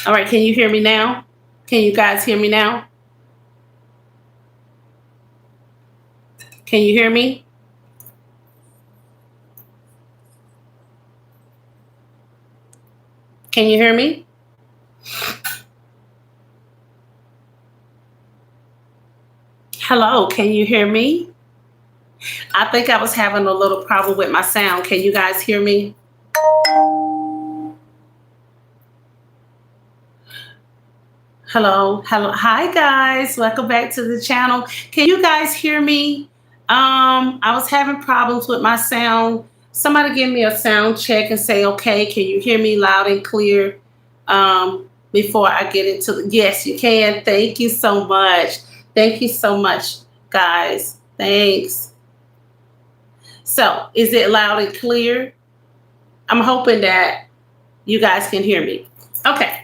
All right, can you hear me now? Can you guys hear me now? Can you hear me? Can you hear me? Hello, can you hear me? I think I was having a little problem with my sound. Can you guys hear me? Hello, hello. Hi guys, welcome back to the channel. Can you guys hear me? I was having problems with my sound. Somebody give me a sound check and say, okay, can you hear me loud and clear? Before I get into yes, you can. Thank you so much. Thank you so much, guys. Thanks. So, is it loud and clear? I'm hoping that you guys can hear me. Okay.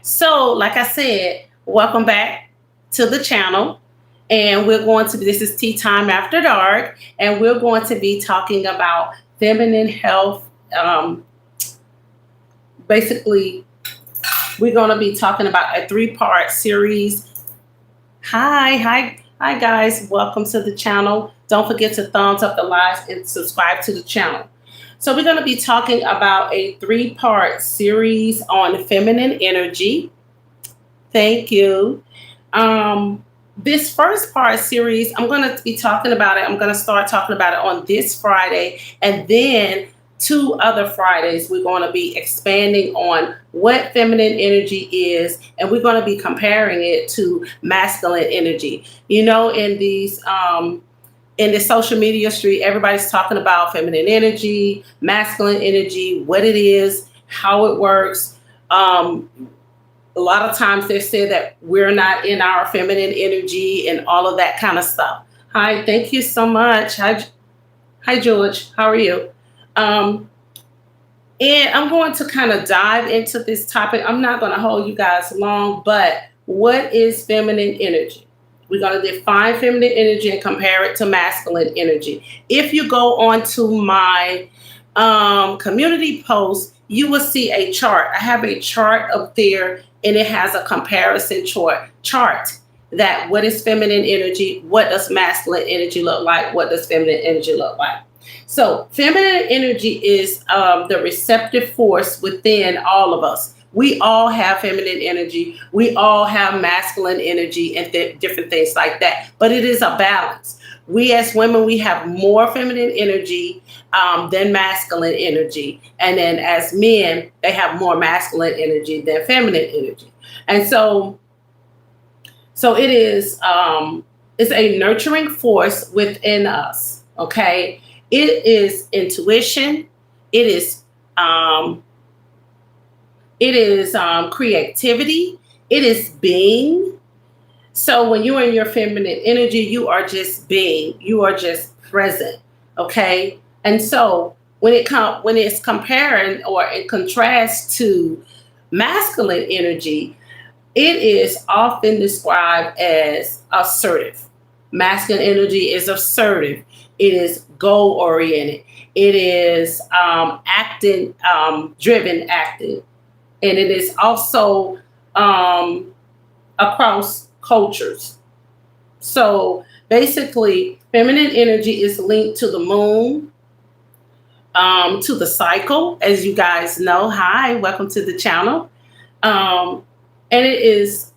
So, like I said, welcome back to the channel. And this is Tea Time After Dark, and we're going to be talking about feminine health. Basically, we're going to be talking about a 3-part series. Hi, guys. Welcome to the channel. Don't forget to thumbs up the live and subscribe to the channel. So we're going to be talking about a 3-part series on feminine energy. Thank you. This first part series, I'm going to be talking about it. I'm going to start talking about it on this Friday. And then 2 other Fridays, we're going to be expanding on what feminine energy is. And we're going to be comparing it to masculine energy. You know, in the social media street, everybody's talking about feminine energy, masculine energy, what it is, how it works. A lot of times they say that we're not in our feminine energy and all of that kind of stuff. Hi, thank you so much. Hi, George. How are you? And I'm going to kind of dive into this topic. I'm not going to hold you guys long, but what is feminine energy? We're going to define feminine energy and compare it to masculine energy. If you go on to my community post, you will see a chart. I have a chart up there, and it has a comparison chart that what is feminine energy, what does masculine energy look like, what does feminine energy look like. So feminine energy is the receptive force within all of us. We all have feminine energy. We all have masculine energy and different things like that. But it is a balance. We as women, we have more feminine energy than masculine energy. And then as men, they have more masculine energy than feminine energy. And so it is it's a nurturing force within us. Okay. It is intuition. It is creativity. It is being. So when you're in your feminine energy, you are just being. You are just present. Okay. And so when it's comparing or in contrast to masculine energy, it is often described as assertive. Masculine energy is assertive. It is goal oriented. It is acting, driven acting. And it is also across cultures. So basically, feminine energy is linked to the moon, to the cycle, as you guys know. Hi, welcome to the channel. And it is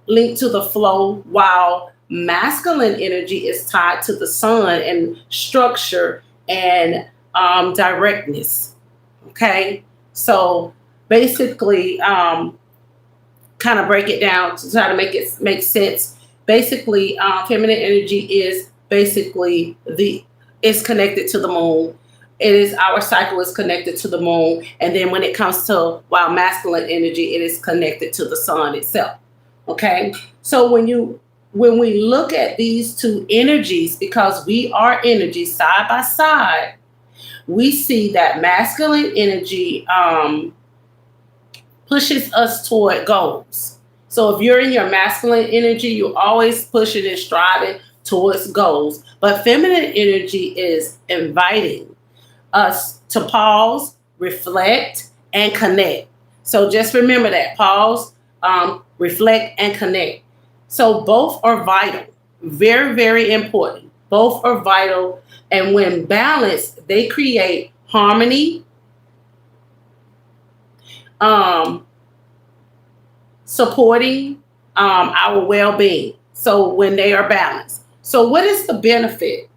linked to the flow, while masculine energy is tied to the sun and structure and directness. Okay, so basically, kind of break it down to try to make sense. Basically, feminine energy is basically is connected to the moon. It is our cycle is connected to the moon, and then when it comes to while masculine energy, it is connected to the sun itself. Okay, so when we look at these 2 energies, because we are energy side by side, we see that masculine energy pushes us toward goals. So if you're in your masculine energy, you're always pushing and striving towards goals. But feminine energy is inviting us to pause, reflect, and connect. So just remember that. Pause, reflect, and connect. So both are vital. Very, very important. Both are vital. And when balanced, they create harmony, um, supporting our well being. So when they are balanced. So, what is the benefit?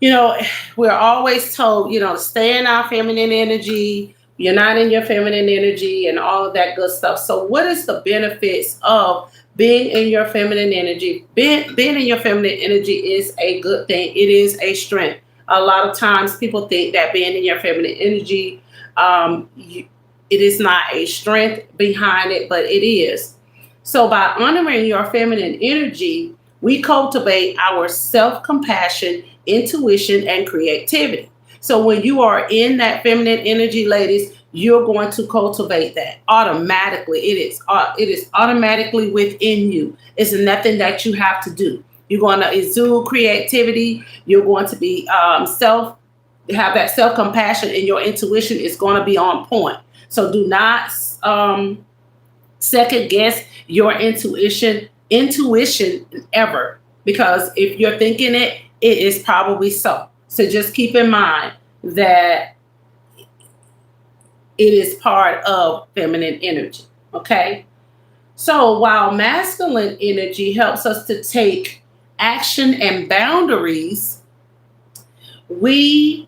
You know, we're always told, stay in our feminine energy. You're not in your feminine energy and all of that good stuff. So, what is the benefits of being in your feminine energy? Being in your feminine energy is a good thing. It is a strength. A lot of times, people think that being in your feminine energy, it is not a strength behind it, but it is. So, by honoring your feminine energy, we cultivate our self compassion, intuition, and creativity. So when you are in that feminine energy, ladies, you're going to cultivate that automatically. It is automatically within you. It's nothing that you have to do. You're going to exude creativity. You're going to be have that self compassion, and your intuition is going to be on point. So do not second guess your intuition ever, because if you're thinking it, it is probably so. So just keep in mind that it is part of feminine energy. Okay. So while masculine energy helps us to take action and boundaries, we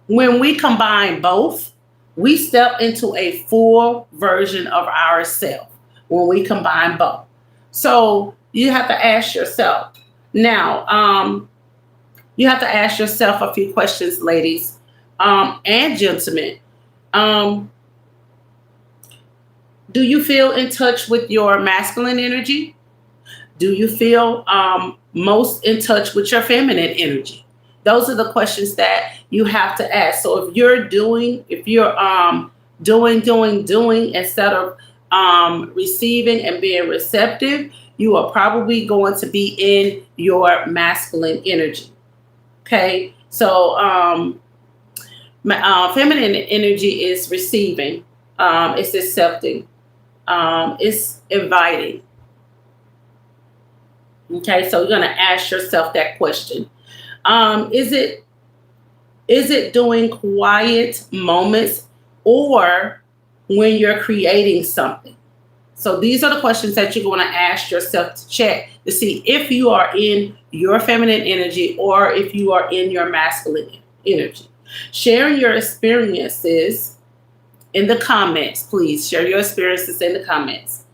when we combine both, we step into a full version of ourselves when we combine both. So you have to ask yourself now, you have to ask yourself a few questions, ladies and gentlemen. Um, do you feel in touch with your masculine energy? Do you feel most in touch with your feminine energy? Those are the questions that you have to ask. So if you're doing instead of receiving and being receptive, you are probably going to be in your masculine energy. Okay, so feminine energy is receiving, it's accepting, it's inviting. Okay, so you're going to ask yourself that question. Is it during quiet moments or when you're creating something? So these are the questions that you're going to ask yourself to check to see if you are in your feminine energy or if you are in your masculine energy. Sharing your experiences in the comments, please. Share your experiences in the comments.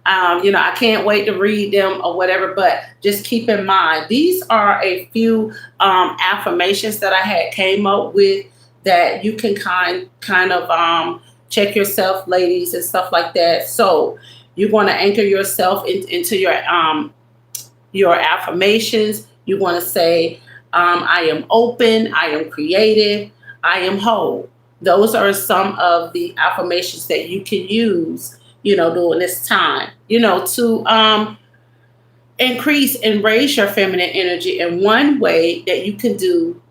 I can't wait to read them or whatever, but just keep in mind, these are a few affirmations that I had came up with that you can kind of check yourself, ladies, and stuff like that. So you're going to anchor yourself into your affirmations. You want to say, I am open, I am creative, I am whole. Those are some of the affirmations that you can use, during this time, to increase and raise your feminine energy. And one way that you can do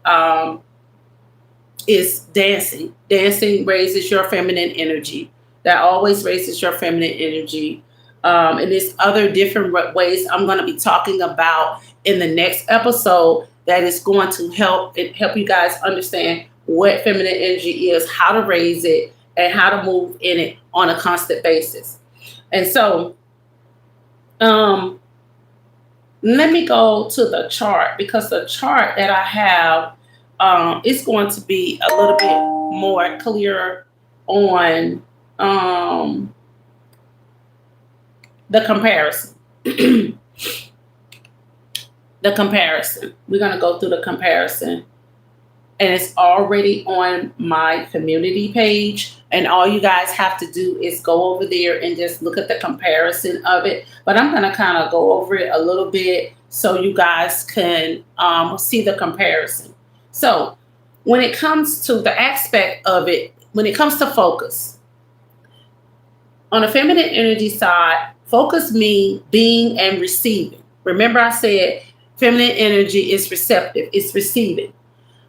is dancing. Dancing raises your feminine energy. That always raises your feminine energy. And there's other different ways I'm going to be talking about in the next episode that is going to help you guys understand what feminine energy is, how to raise it, and how to move in it on a constant basis. And so, let me go to the chart, because the chart that I have is going to be a little bit more clear on the comparison. The comparison. We're going to go through the comparison. And it's already on my community page. And all you guys have to do is go over there and just look at the comparison of it. But I'm going to kind of go over it a little bit so you guys can see the comparison. So when it comes to the aspect of it, when it comes to focus, on the feminine energy side, focus means being and receiving. Remember I said feminine energy is receptive, it's receiving.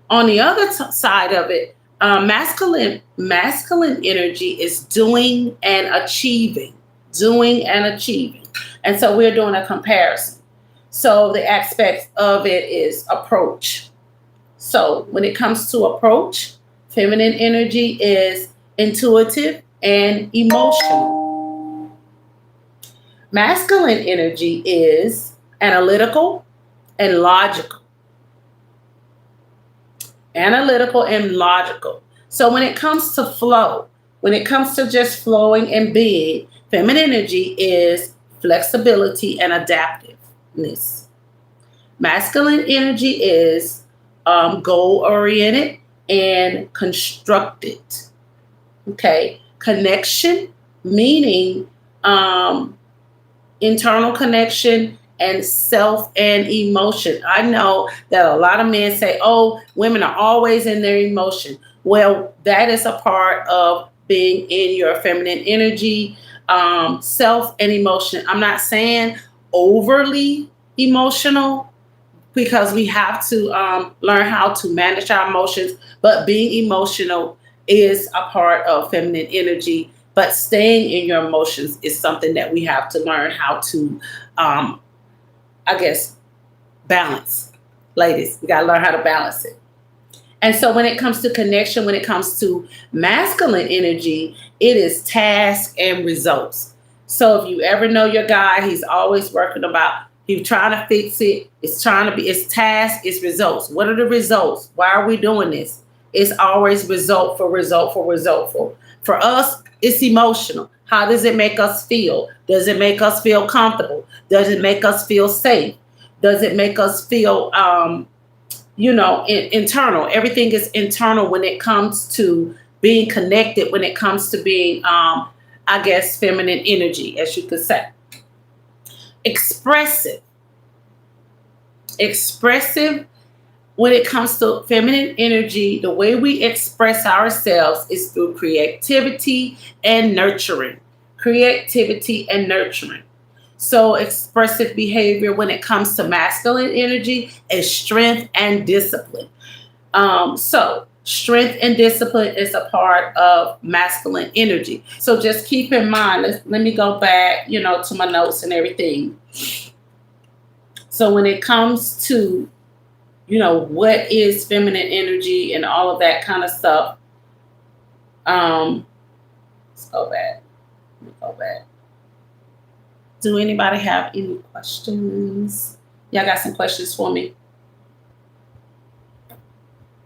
On the other side of it, Masculine energy is doing and achieving, and so we're doing a comparison. So the aspects of it is approach. So when it comes to approach, feminine energy is intuitive and emotional. Masculine energy is analytical and logical. Analytical and logical. So when it comes to flow, when it comes to just flowing and being, feminine energy is flexibility and adaptiveness. Masculine energy is goal oriented and constructed. Okay. Connection, meaning internal connection and self and emotion. I know that a lot of men say, oh, women are always in their emotion. Well, that is a part of being in your feminine energy, self and emotion. I'm not saying overly emotional because we have to learn how to manage our emotions, but being emotional is a part of feminine energy. But staying in your emotions is something that we have to learn how to um, I guess, balance. Ladies, we got to learn how to balance it. And so when it comes to connection, when it comes to masculine energy, it is task and results. So if you ever know your guy, he's always working about, he's trying to fix it. It's task, it's results. What are the results? Why are we doing this? It's always result for result for result for. For us, it's emotional. How does it make us feel? Does it make us feel comfortable? Does it make us feel safe? Does it make us feel internal? Everything is internal when it comes to being connected, when it comes to being feminine energy, as you could say. Expressive. Expressive, when it comes to feminine energy, the way we express ourselves is through creativity and nurturing. Creativity and nurturing. So, expressive behavior when it comes to masculine energy is strength and discipline. So, strength and discipline is a part of masculine energy. So, just keep in mind, let me go back, to my notes and everything. So, when it comes to what is feminine energy and all of that kind of stuff. Let's go back. Let me go back. Do anybody have any questions? Y'all got some questions for me?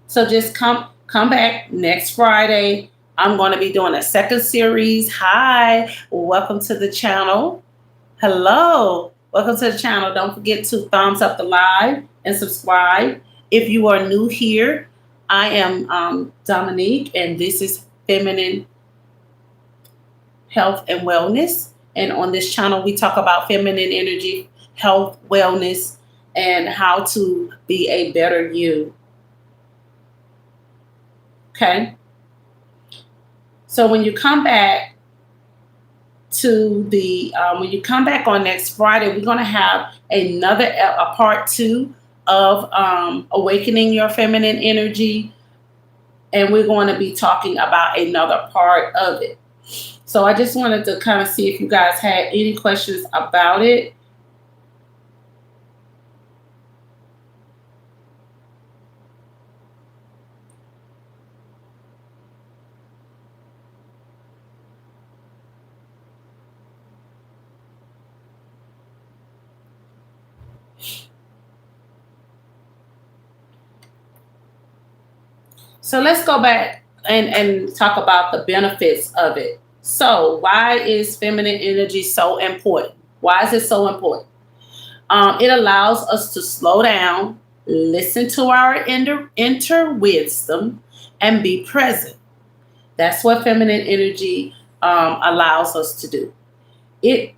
So just come back next Friday. I'm going to be doing a second series. Hi, welcome to the channel. Hello, welcome to the channel. Don't forget to thumbs up the live and subscribe. If you are new here, I am Dominique, and this is Feminine Health and Wellness. And on this channel, we talk about feminine energy, health, wellness, and how to be a better you. Okay? So when you come back when you come back on next Friday, we're going to have a part 2 of awakening your feminine energy, and we're going to be talking about another part of it. So I just wanted to kind of see if you guys had any questions about it. So let's go back and talk about the benefits of it. So why is feminine energy so important? Why is it so important? It allows us to slow down, listen to our inner wisdom, and be present. That's what feminine energy allows us to do. It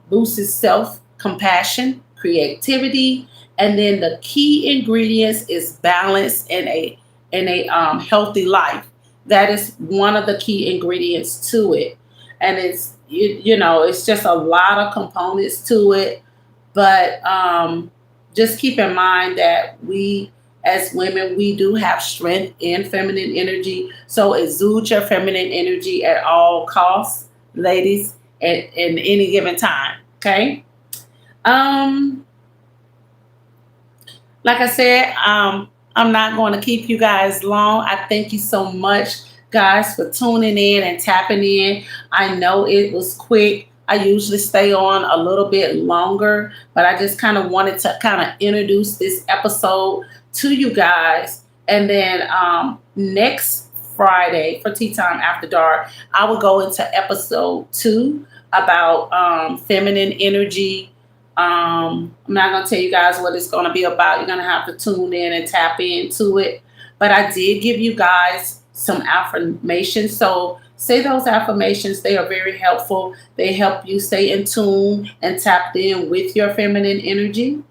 boosts self-compassion, creativity, and then the key ingredients is balance and a healthy life. That is one of the key ingredients to it, and it's just a lot of components to it. But just keep in mind that we as women, we do have strength in feminine energy. So exude your feminine energy at all costs, ladies, at any given time. Okay. Um, like I said, I'm not going to keep you guys long. I thank you so much, guys, for tuning in and tapping in. I know it was quick. I usually stay on a little bit longer, but I just kind of wanted to kind of introduce this episode to you guys. And then next Friday for Tea Time After Dark, I will go into episode 2 about feminine energy. I'm not going to tell you guys what it's going to be about. You're going to have to tune in and tap into it. But I did give you guys some affirmations. So say those affirmations. They are very helpful. They help you stay in tune and tapped in with your feminine energy.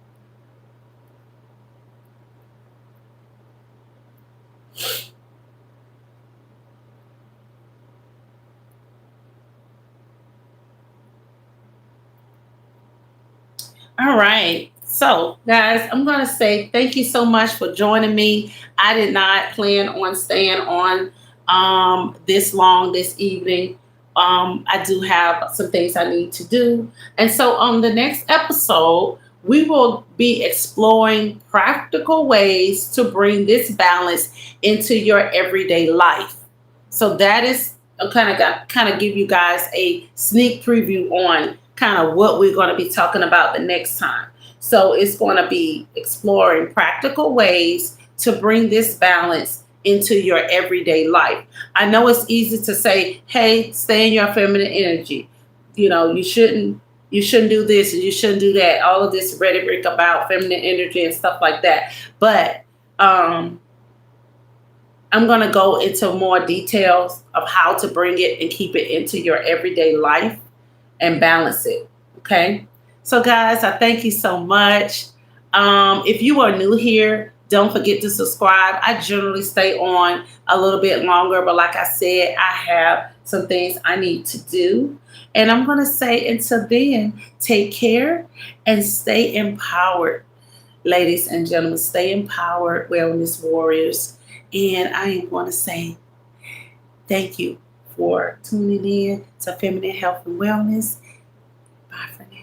All right. So, guys, I'm going to say thank you so much for joining me. I did not plan on staying on this long this evening. I do have some things I need to do. And so, on the next episode, we will be exploring practical ways to bring this balance into your everyday life. So that is kind of give you guys a sneak preview on kind of what we're going to be talking about the next time. So it's going to be exploring practical ways to bring this balance into your everyday life. I know it's easy to say, "Hey, stay in your feminine energy." You know, you shouldn't do this and you shouldn't do that. All of this rhetoric about feminine energy and stuff like that. But I'm going to go into more details of how to bring it and keep it into your everyday life and balance it. Okay. So, guys, I thank you so much. If you are new here, don't forget to subscribe. I generally stay on a little bit longer, but like I said, I have some things I need to do. And I'm going to say until then, take care and stay empowered. Ladies and gentlemen, stay empowered, wellness warriors. And I am going to say thank you for tuning in to Feminine Health and Wellness. Bye for now.